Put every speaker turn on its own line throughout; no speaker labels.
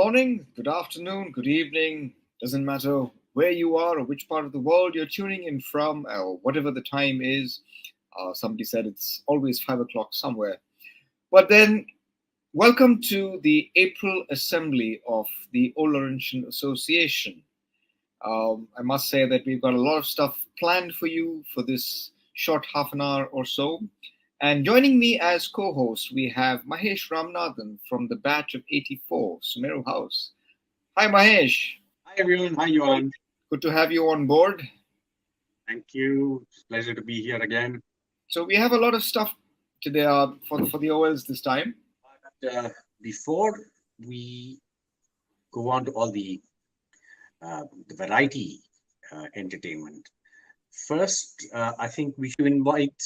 morning, good afternoon, good evening. Doesn't matter where you are or which part of the world you're tuning in from, or whatever the time is. Somebody said it's always 5 o'clock somewhere. But then, welcome to the April Assembly of the Old Laurentian Association. I must say that we've got a lot of stuff planned for you for this short half an hour or so. And joining me as co host, we have Mahesh Ramanathan from the batch of 84, Sumeru House. Hi, Mahesh.
Hi everyone, hi Johan.
Good to have you on board.
Thank you. It's a pleasure to be here again.
So, we have a lot of stuff today for the OLs this time.
Before we go on to all the variety entertainment, first I think we should invite.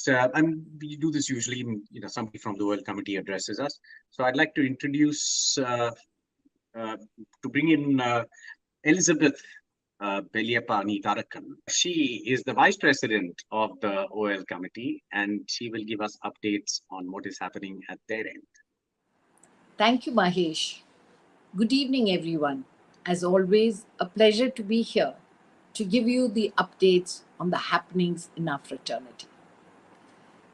We do this usually. Somebody from the World Committee addresses us. So I'd like to introduce to bring in Elizabeth Beliapani Tarakan. She is the Vice President of the OL Committee, and she will give us updates on what is happening at their end.
Thank you, Mahesh. Good evening, everyone. As always, a pleasure to be here to give you the updates on the happenings in our fraternity.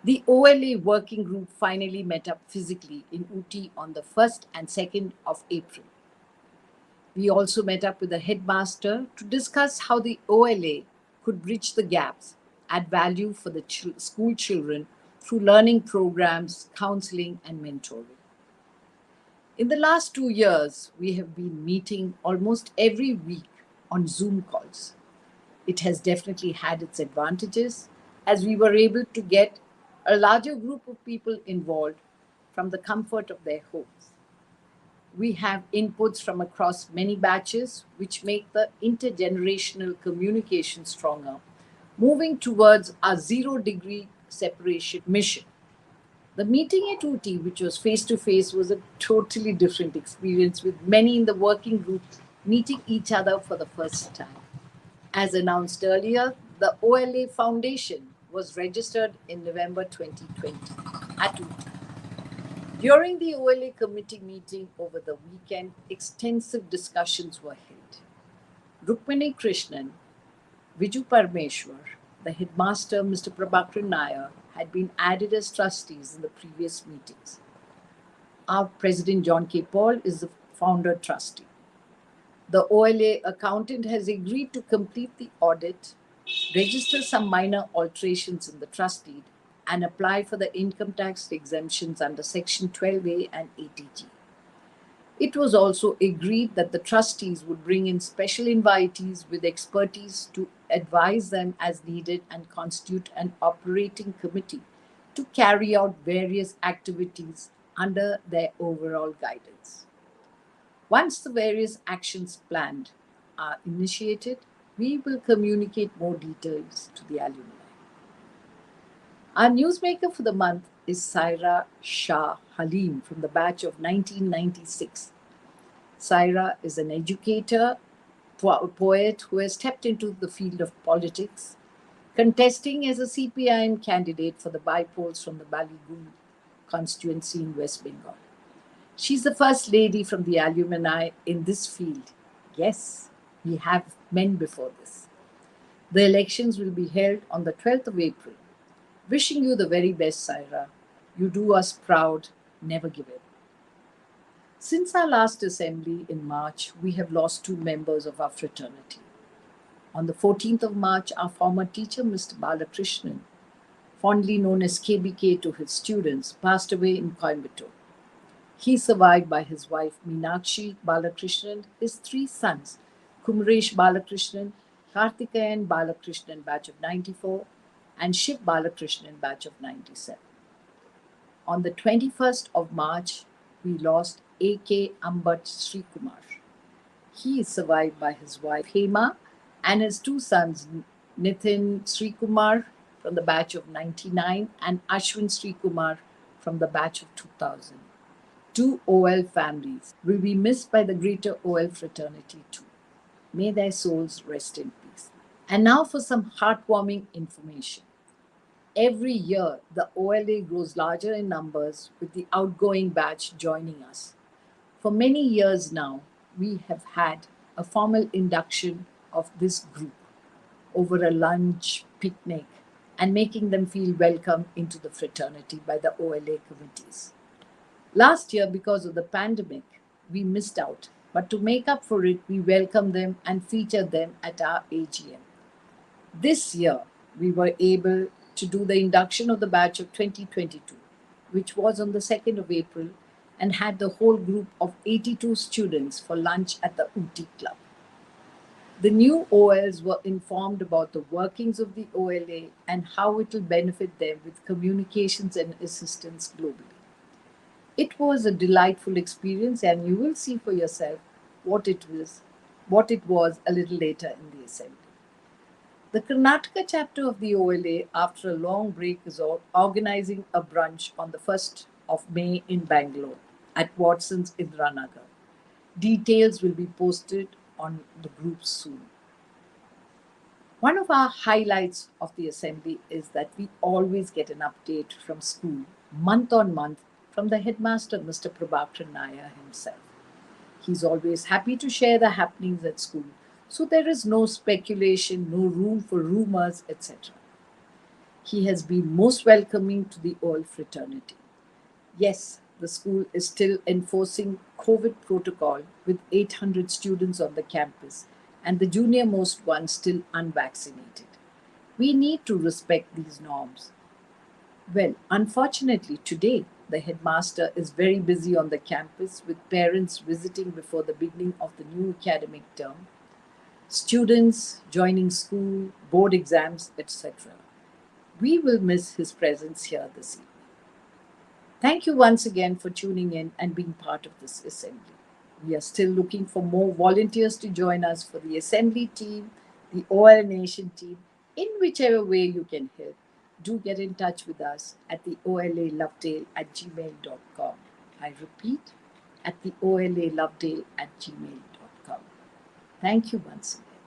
The OLA working group finally met up physically in Ooty on the 1st and 2nd of April. We also met up with the headmaster to discuss how the OLA could bridge the gaps, add value for the school children through learning programs, counseling, and mentoring. In the last 2 years, we have been meeting almost every week on Zoom calls. It has definitely had its advantages as we were able to get a larger group of people involved from the comfort of their homes. We have inputs from across many batches, which make the intergenerational communication stronger, moving towards our 0-degree separation mission. The meeting at Ooty, which was face-to-face, was a totally different experience, with many in the working group meeting each other for the first time. As announced earlier, the OLA Foundation was registered in November 2020 at Ooty. During the OLA committee meeting over the weekend, extensive discussions were held. Rukmini Krishnan, Viju Parmeshwar, the headmaster, Mr. Prabhakaran Nair, had been added as trustees in the previous meetings. Our president, John K. Paul, is the founder trustee. The OLA accountant has agreed to complete the audit, register some minor alterations in the trust deed, and apply for the income tax exemptions under Section 12A and 80G. It was also agreed that the trustees would bring in special invitees with expertise to advise them as needed and constitute an operating committee to carry out various activities under their overall guidance. Once the various actions planned are initiated, we will communicate more details to the alumni. Our newsmaker for the month is Saira Shah Halim from the batch of 1996. Saira is an educator, poet who has stepped into the field of politics, contesting as a CPIM candidate for the bypolls from the Baligun constituency in West Bengal. She's the first lady from the alumni in this field. Yes, we have men before this. The elections will be held on the 12th of April. Wishing you the very best, Saira. You do us proud. Never give in. Since our last assembly in March, we have lost 2 members of our fraternity. On the 14th of March, our former teacher, Mr. Balakrishnan, fondly known as KBK to his students, passed away in Coimbatore. He survived by his wife Meenakshi Balakrishnan, his 3 sons, Kumresh Balakrishnan, Karthikeyan Balakrishnan, batch of 94, and Shiv Balakrishnan, batch of 97. On the 21st of March, we lost A.K. Ambat Srikumar. He is survived by his wife Hema and his 2 sons, Nithin Srikumar from the batch of 99 and Ashwin Srikumar from the batch of 2000. 2 OL families will be missed by the greater OL fraternity too. May their souls rest in peace. And now for some heartwarming information. Every year, the OLA grows larger in numbers with the outgoing batch joining us. For many years now, we have had a formal induction of this group over a lunch picnic and making them feel welcome into the fraternity by the OLA committees. Last year, because of the pandemic, we missed out, but to make up for it, we welcomed them and featured them at our AGM. This year, we were able to do the induction of the batch of 2022, which was on the 2nd of April, and had the whole group of 82 students for lunch at the Ooty Club. The new OLs were informed about the workings of the OLA and how it will benefit them with communications and assistance globally. It was a delightful experience, and you will see for yourself what it was a little later in the assembly. The Karnataka chapter of the OLA, after a long break, is organizing a brunch on the 1st of May in Bangalore at Watson's Indiranagar. Details will be posted on the group soon. One of our highlights of the assembly is that we always get an update from school month on month from the headmaster, Mr. Prabhakaran Nair himself. He's always happy to share the happenings at school, so there is no speculation, no room for rumors, etc. He has been most welcoming to the OL fraternity. Yes, the school is still enforcing COVID protocol with 800 students on the campus and the junior most one still unvaccinated. We need to respect these norms. Well, unfortunately, today the headmaster is very busy on the campus with parents visiting before the beginning of the new academic term, students joining school, board exams, etc. We will miss his presence here this evening. Thank you once again for tuning in and being part of this assembly. We are still looking for more volunteers to join us for the assembly team, the OL Nation team, in whichever way you can help. Do get in touch with us at the olalovedale@gmail.com. I repeat, at the olalovedale@gmail.com. Thank you once again.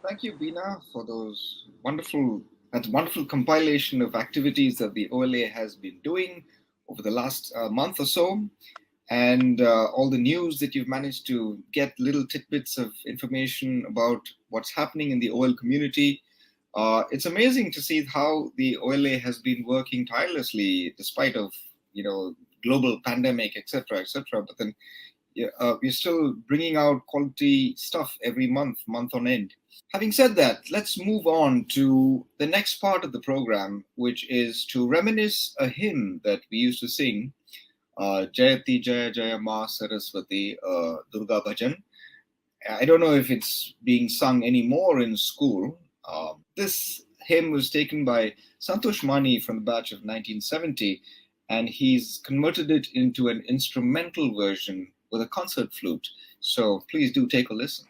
Thank you, Bina, for that wonderful compilation of activities that the OLA has been doing over the last month or so, and all the news that you've managed to get, little tidbits of information about what's happening in the OL community. It's amazing to see how the OLA has been working tirelessly despite of global pandemic, etc., but then we're still bringing out quality stuff every month on end. Having said that, let's move on to the next part of the program, which is to reminisce a hymn that we used to sing, Jayati Jaya Jaya Ma Saraswati, Durga Bhajan. I don't know if it's being sung anymore in school. This hymn was taken by Santosh Mani from the batch of 1970, and he's converted it into an instrumental version with a concert flute. So please do take a listen.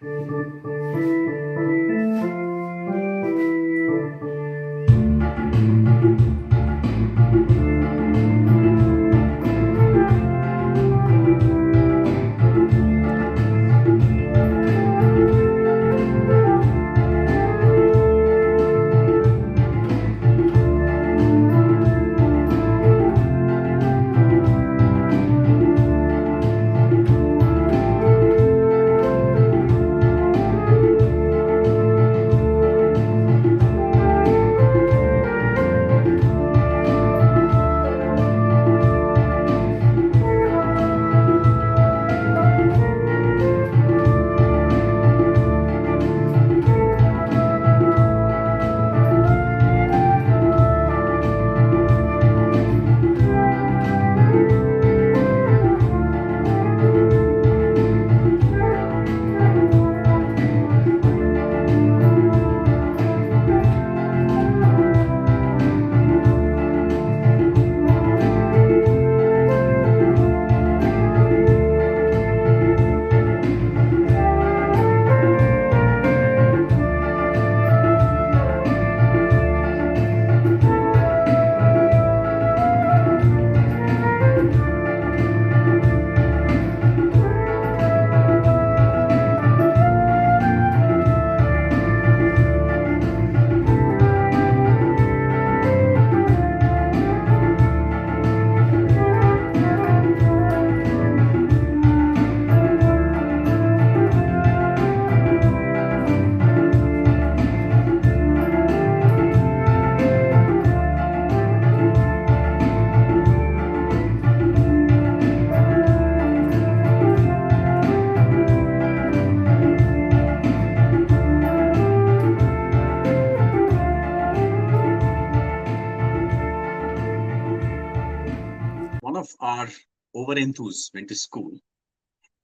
over-enthused, went to school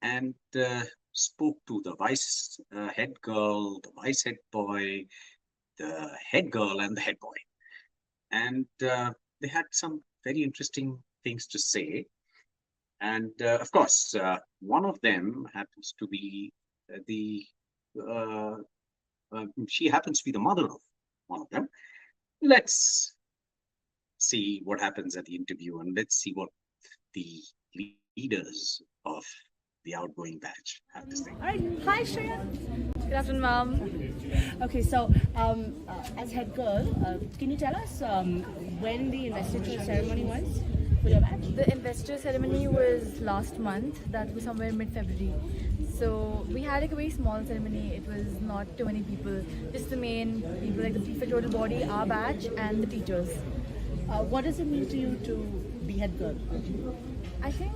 and spoke to the vice head girl, the vice head boy, the head girl, and the head boy. And they had some very interesting things to say. And of course, one of them happens to be she happens to be the mother of one of them. Let's see what happens at the interview, and let's see what the leaders of the outgoing batch have to say.
All right. Hi, Shreya.
Good afternoon, ma'am.
Okay, so as head girl, can you tell us when the investiture ceremony was for your batch?
The investiture ceremony was last month. That was somewhere mid-February. So we had like a very small ceremony. It was not too many people. Just the main people, like the prefect total body, our batch, and the teachers.
What does it mean to you to be head girl?
I think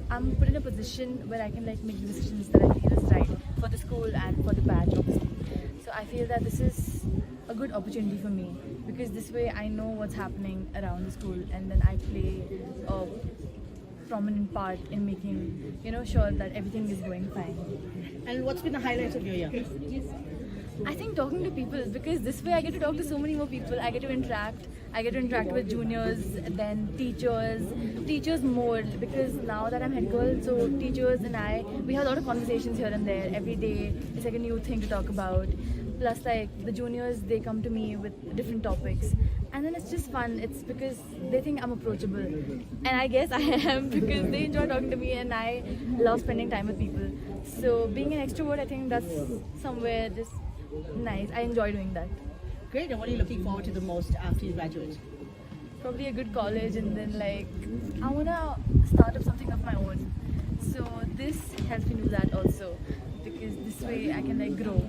I'm put in a position where I can like make the decisions that I feel is right for the school and for the batch, obviously. So I feel that this is a good opportunity for me because this way I know what's happening around the school, and then I play a prominent part in making sure that everything is going fine.
And what's been the highlight of your year?
I think talking to people, because this way I get to talk to so many more people. I get to interact with juniors, then teachers more, because now that I'm head girl, so teachers and we have a lot of conversations here and there every day. It's like a new thing to talk about. Plus, like the juniors, they come to me with different topics, and then it's just fun. It's because they think I'm approachable, and I guess I am because they enjoy talking to me, and I love spending time with people. So being an extrovert, I think that's somewhere just nice. I enjoy doing that.
Great. And what are you looking forward to the most after you graduate?
Probably a good college, and then like I wanna start up something of my own. So this helps me do that also, because this way I can like grow.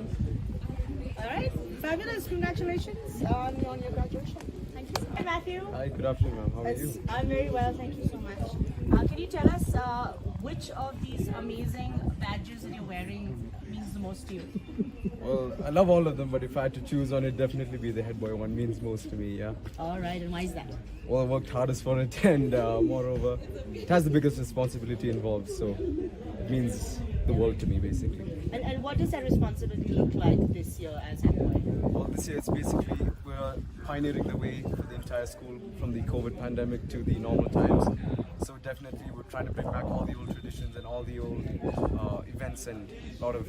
All right. Fabulous. Congratulations on your graduation.
Thank you.
Hi, Matthew.
Hi, good afternoon, ma'am. How are you?
I'm very well. Thank you so much. Can you tell us which of these amazing badges that you're wearing means the most to you?
Well, I love all of them, but if I had to choose one, it'd definitely be the head boy one. Means most to me, yeah.
All right. And why is that?
Well, I worked hardest for it, and moreover, it has the biggest responsibility involved, so it means the world to me, basically.
And what does that responsibility look like this year as head boy?
Well, this year it's basically we're pioneering the way for the entire school from the COVID pandemic to the normal times. So definitely we're trying to bring back all the old traditions and all the old events and a lot of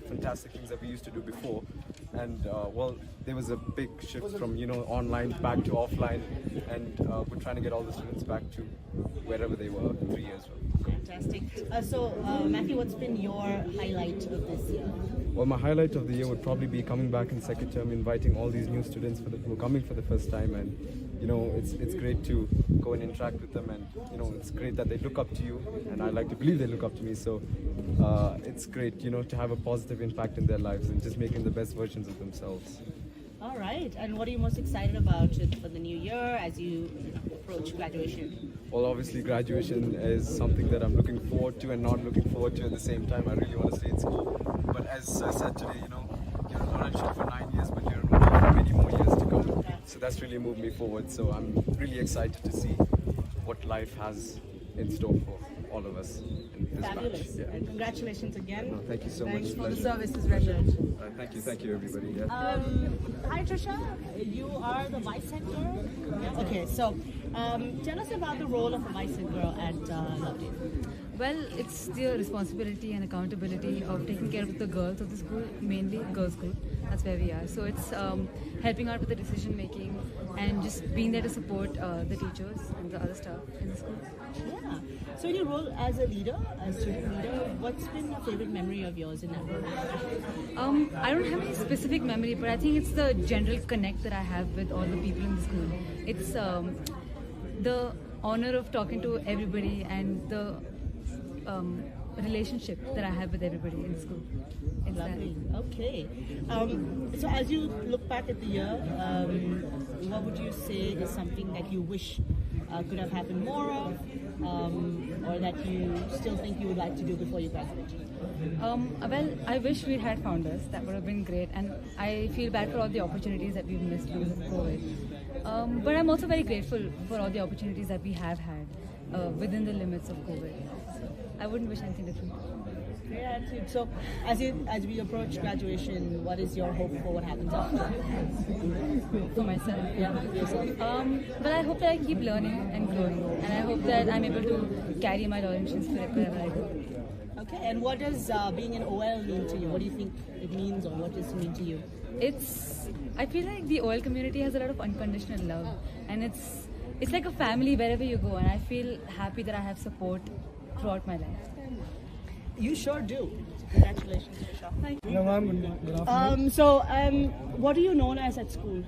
fantastic things that we used to do before. And well, there was a big shift from online back to offline, and we're trying to get all the students back to wherever they were 3 years ago.
Fantastic. So, Matthew, what's been your highlight of this year?
Well, my highlight of the year would probably be coming back in second term, inviting all these new students who are coming for the first time, and it's great to go and interact with them, and it's great that they look up to you, and I like to believe they look up to me. So it's great, to have a positive impact in their lives and just making the best versions of themselves.
All right. And what are you most excited about for the new year as you approach graduation?
Well, obviously, graduation is something that I'm looking forward to and not looking forward to at the same time. I really want to stay in school. But as I said today, you're not actually for 9 years, but you're enrolled for many more years to come. So that's really moved me forward. So I'm really excited to see what life has in store for all of us in this
Fabulous.
batch. Yeah.
And congratulations again.
No, thank you so
Thanks
much.
for the
Pleasure.
Services rendered.
Thank you, everybody. Yeah.
Hi, Trisha. You are the vice head girl. Okay, so tell us about the role of a vice head girl at Lovedale.
Well, it's the responsibility and accountability of taking care of the girls of the school, mainly girls' school. That's where we are. So it's helping out with the decision making and just being there to support the teachers and the other staff in the school.
Yeah. So in your role as a leader, a student leader, what's been a favorite memory of yours in that role?
I don't have any specific memory, but I think it's the general connect that I have with all the people in the school. It's the honor of talking to everybody and the relationship that I have with everybody in school. It's
Lovely.
that.
Okay. So as you look back at the year, what would you say is something that you wish could have happened more of, or that you still think you would like to do before you graduate?
Well, I wish we had founders. That would have been great. And I feel bad for all the opportunities that we've missed because of COVID. But I'm also very grateful for all the opportunities that we have had. within the limits of COVID. So I wouldn't wish anything different.
Great attitude. So, as we approach graduation, what is your hope for what happens after?
For myself.
Yeah, yourself.
Well, I hope that I keep learning and growing, and I hope that I'm able to carry my Laurentian spirit wherever I go.
Okay. And what does being an OL mean to you? What do you think it means, or what does it mean to you?
I feel like the OL community has a lot of unconditional love, and it's like a family wherever you go, and I feel happy that I have support throughout my life.
You sure do. Congratulations, Trisha.
Thank you.
Yeah, ma'am. Good afternoon.
What are you known as at school?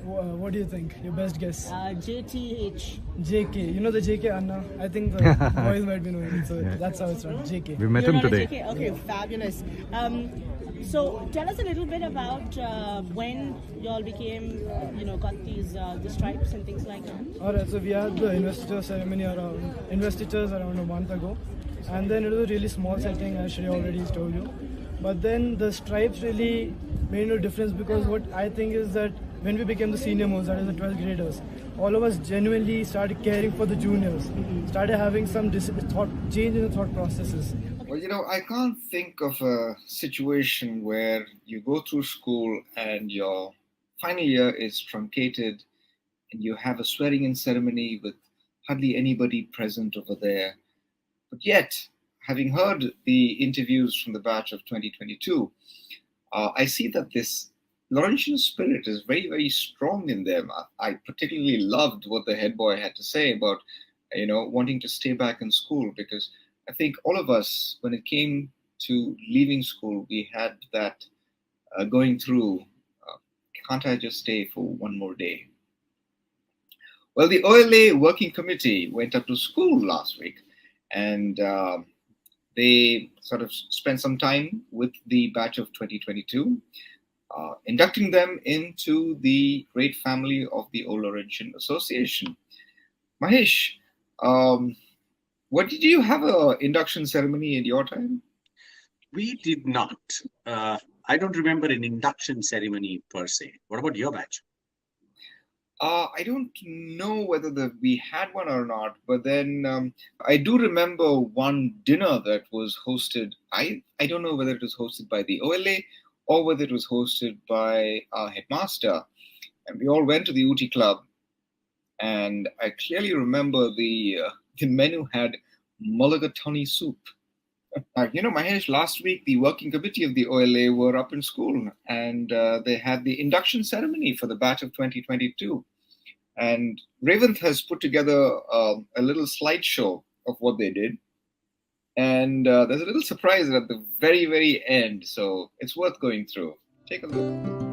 What do you think? Your best guess?
JTH.
JK. You know the JK Anna? I think the boys might be knowing it, so that's how it's run. JK.
We met
You're
him
not a
today.
JK? Okay, fabulous. So tell us a little bit about when y'all became, got these the stripes and things like that.
Alright, so we had the investiture investitures around a month ago, and then it was a really small setting, as Shreya already told you. But then the stripes really made no difference, because what I think is that when we became the senior most, that is the 12th graders, all of us genuinely started caring for the juniors, started having some change in the thought processes.
Well, I can't think of a situation where you go through school and your final year is truncated and you have a swearing in ceremony with hardly anybody present over there. But yet, having heard the interviews from the batch of 2022, I see that this Laurentian spirit is very, very strong in them. I particularly loved what the head boy had to say about, wanting to stay back in school, because I think all of us, when it came to leaving school, we had that going through, can't I just stay for one more day? Well, the OLA Working Committee went up to school last week, and they sort of spent some time with the batch of 2022, inducting them into the great family of the Old Laurentian Association. Mahesh, did you have an induction ceremony in your time?
We did not. I don't remember an induction ceremony per se. What about your batch?
I don't know whether we had one or not, but then I do remember one dinner that was hosted. I don't know whether it was hosted by the OLA or whether it was hosted by our headmaster. And we all went to the Ooty Club. And I clearly remember the menu had mulligatawny soup. Mahesh, last week the working committee of the OLA were up in school, and they had the induction ceremony for the batch of 2022. And Revanth has put together a little slideshow of what they did. And there's a little surprise at the very, very end. So it's worth going through. Take a look.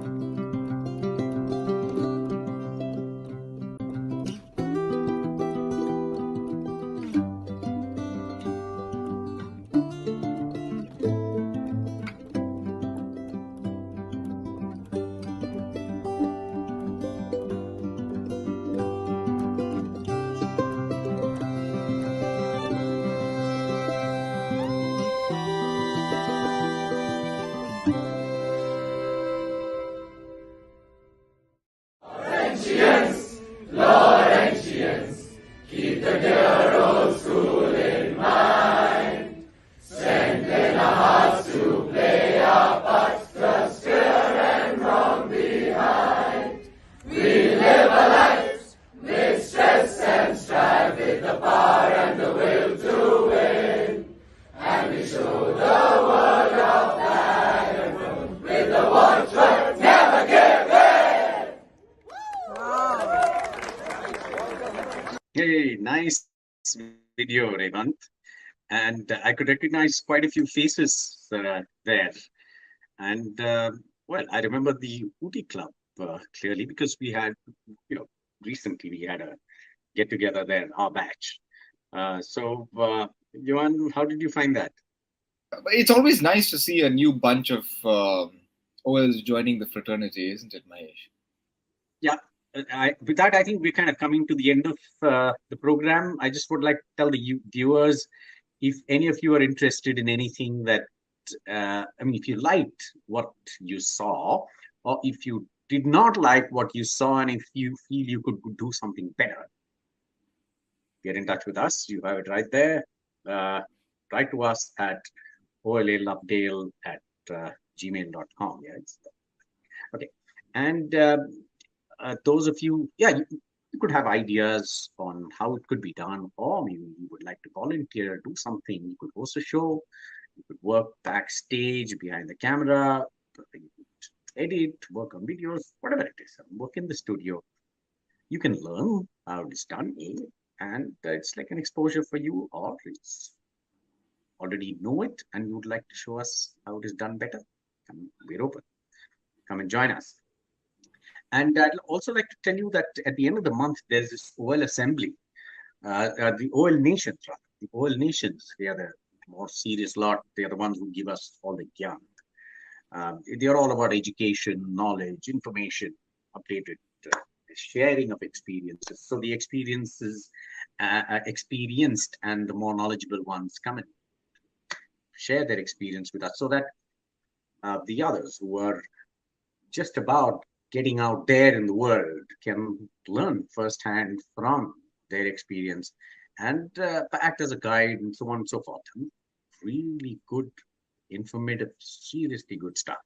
Hey, nice video, Revanth. And I could recognize quite a few faces there. And I remember the Ooty Club clearly, because we had, recently we had a get together there, our batch. Johan, how did you find that?
It's always nice to see a new bunch of OLs joining the fraternity, isn't it, Mahesh?
Yeah. With that, I think we're kind of coming to the end of the program. I just would like to tell the viewers, if any of you are interested in anything that, if you liked what you saw, or if you did not like what you saw, and if you feel you could do something better, get in touch with us. You have it right there. Write to us at olalovedale@gmail.com. Yeah, okay. And those of you, you could have ideas on how it could be done, or maybe you would like to volunteer, do something. You could host a show. You could work backstage behind the camera. You could edit, work on videos, whatever it is. Work in the studio. You can learn how it's done, and it's like an exposure for you, or it's already know it and you would like to show us how it is done better. We're open. Come and join us. And I'd also like to tell you that at the end of the month, there's this OL assembly, the OL Nations, rather. The OL Nations, they are the more serious lot. They are the ones who give us all the gyan. They are all about education, knowledge, information, updated sharing of experiences. So the experiences experienced and the more knowledgeable ones come and share their experience with us, so that the others who are just about getting out there in the world can learn firsthand from their experience and act as a guide and so on and so forth. Really good, informative, seriously good stuff.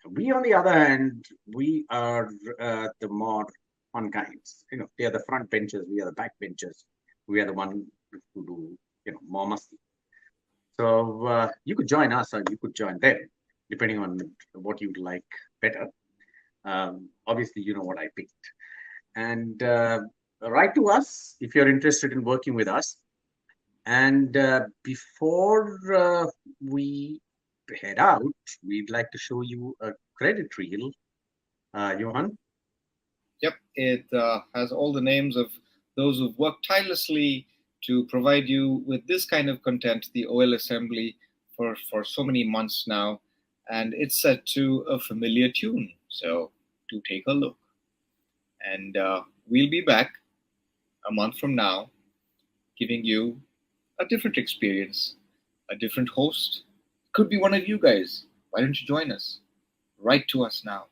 We, on the other hand, we are the more fun kinds. They are the front benchers, we are the back benchers. We are the one who do, more musty. So you could join us or you could join them, depending on what you'd like better. Obviously, you know what I picked. And write to us if you're interested in working with us. And before we head out, we'd like to show you a credit reel. Johan?
Yep, it has all the names of those who've worked tirelessly to provide you with this kind of content, the OL Assembly, for so many months now. And it's set to a familiar tune. So do take a look. And we'll be back a month from now, giving you a different experience, a different host. Could be one of you guys. Why don't you join us? Write to us now.